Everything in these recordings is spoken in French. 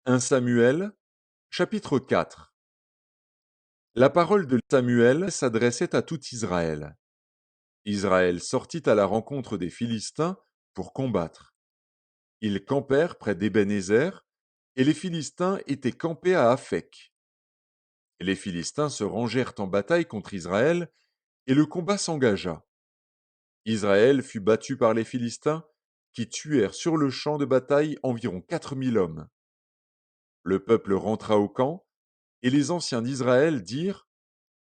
1 Samuel, chapitre 4. La parole de Samuel s'adressait à tout Israël. Israël sortit à la rencontre des Philistins pour combattre. Ils campèrent près d'Ébenézer, et les Philistins étaient campés à Aphek. Les Philistins se rangèrent en bataille contre Israël, et le combat s'engagea. Israël fut battu par les Philistins, qui tuèrent sur le champ de bataille environ 4000 hommes. Le peuple rentra au camp, et les anciens d'Israël dirent: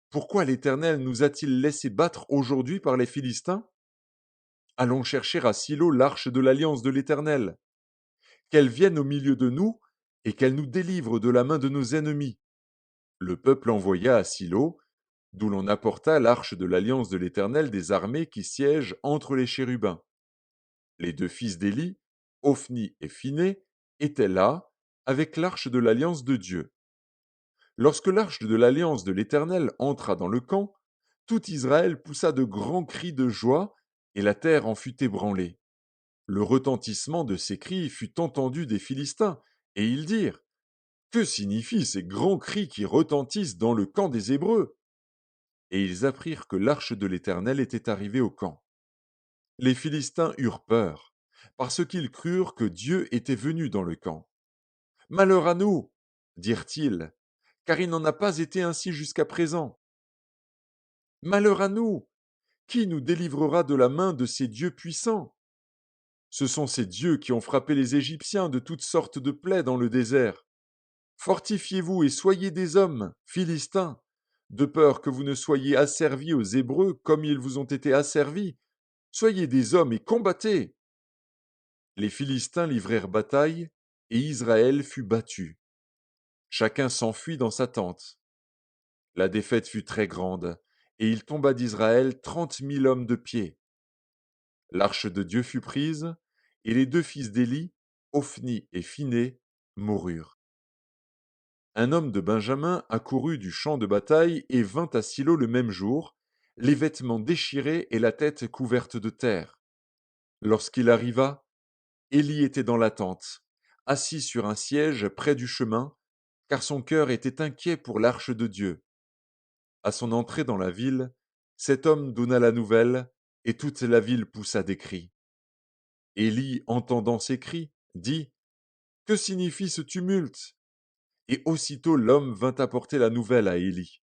Pourquoi l'Éternel nous a-t-il laissé battre aujourd'hui par les Philistins? Allons chercher à Silo l'arche de l'alliance de l'Éternel. Qu'elle vienne au milieu de nous, et qu'elle nous délivre de la main de nos ennemis. Le peuple envoya à Silo, d'où l'on apporta l'arche de l'alliance de l'Éternel des armées qui siègent entre les chérubins. Les deux fils d'Élie, Ophni et Phiné, étaient là, avec l'arche de l'alliance de Dieu. Lorsque l'arche de l'alliance de l'Éternel entra dans le camp, tout Israël poussa de grands cris de joie, et la terre en fut ébranlée. Le retentissement de ces cris fut entendu des Philistins, et ils dirent: Que signifient ces grands cris qui retentissent dans le camp des Hébreux? Et ils apprirent que l'arche de l'Éternel était arrivée au camp. Les Philistins eurent peur, parce qu'ils crurent que Dieu était venu dans le camp. Malheur à nous, dirent-ils, car il n'en a pas été ainsi jusqu'à présent. Malheur à nous! Qui nous délivrera de la main de ces dieux puissants? Ce sont ces dieux qui ont frappé les Égyptiens de toutes sortes de plaies dans le désert. Fortifiez-vous et soyez des hommes, Philistins, de peur que vous ne soyez asservis aux Hébreux comme ils vous ont été asservis. Soyez des hommes et combattez. Les Philistins livrèrent bataille, et Israël fut battu. Chacun s'enfuit dans sa tente. La défaite fut très grande, et il tomba d'Israël 30 000 hommes de pied. L'arche de Dieu fut prise, et les deux fils d'Élie, Ophni et Phiné, moururent. Un homme de Benjamin accourut du champ de bataille et vint à Silo le même jour, les vêtements déchirés et la tête couverte de terre. Lorsqu'il arriva, Élie était dans la tente, assis sur un siège près du chemin, car son cœur était inquiet pour l'arche de Dieu. À son entrée dans la ville, cet homme donna la nouvelle, et toute la ville poussa des cris. Élie, entendant ces cris, dit: Que signifie ce tumulte? Et aussitôt l'homme vint apporter la nouvelle à Élie.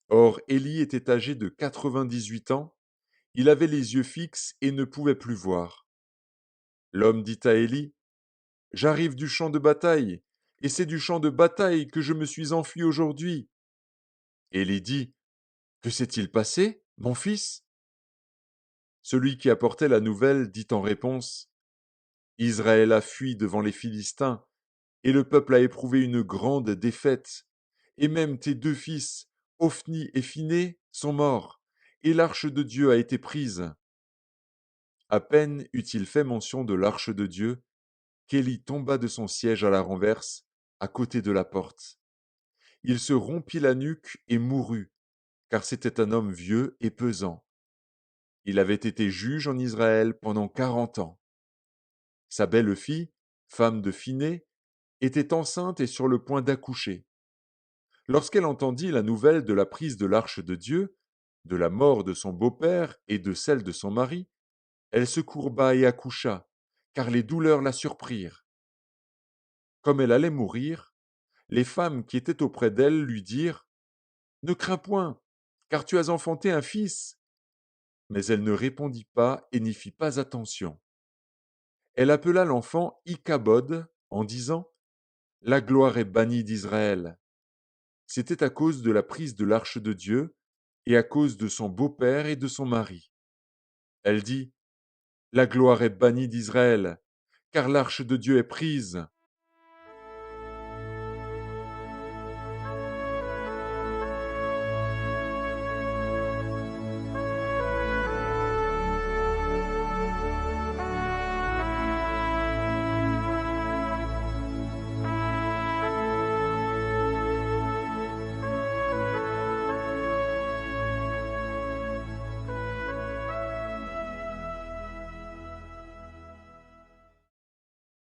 Or Élie était âgé de 98 ans, il avait les yeux fixes et ne pouvait plus voir. L'homme dit à Élie: J'arrive du champ de bataille, et c'est du champ de bataille que je me suis enfui aujourd'hui. Élie dit: Que s'est-il passé, mon fils? Celui qui apportait la nouvelle dit en réponse: Israël a fui devant les Philistins, et le peuple a éprouvé une grande défaite. Et même tes deux fils, Ophni et Phiné, sont morts, et l'arche de Dieu a été prise. À peine eut-il fait mention de l'arche de Dieu, qu'Élie tomba de son siège à la renverse, à côté de la porte. Il se rompit la nuque et mourut, car c'était un homme vieux et pesant. Il avait été juge en Israël pendant 40 ans. Sa belle-fille, femme de Phiné, était enceinte et sur le point d'accoucher. Lorsqu'elle entendit la nouvelle de la prise de l'arche de Dieu, de la mort de son beau-père et de celle de son mari, elle se courba et accoucha, car les douleurs la surprirent. Comme elle allait mourir, les femmes qui étaient auprès d'elle lui dirent: Ne crains point, car tu as enfanté un fils. Mais elle ne répondit pas et n'y fit pas attention. Elle appela l'enfant Ichabod en disant: La gloire est bannie d'Israël. C'était à cause de la prise de l'arche de Dieu et à cause de son beau-père et de son mari. Elle dit: La gloire est bannie d'Israël, car l'arche de Dieu est prise.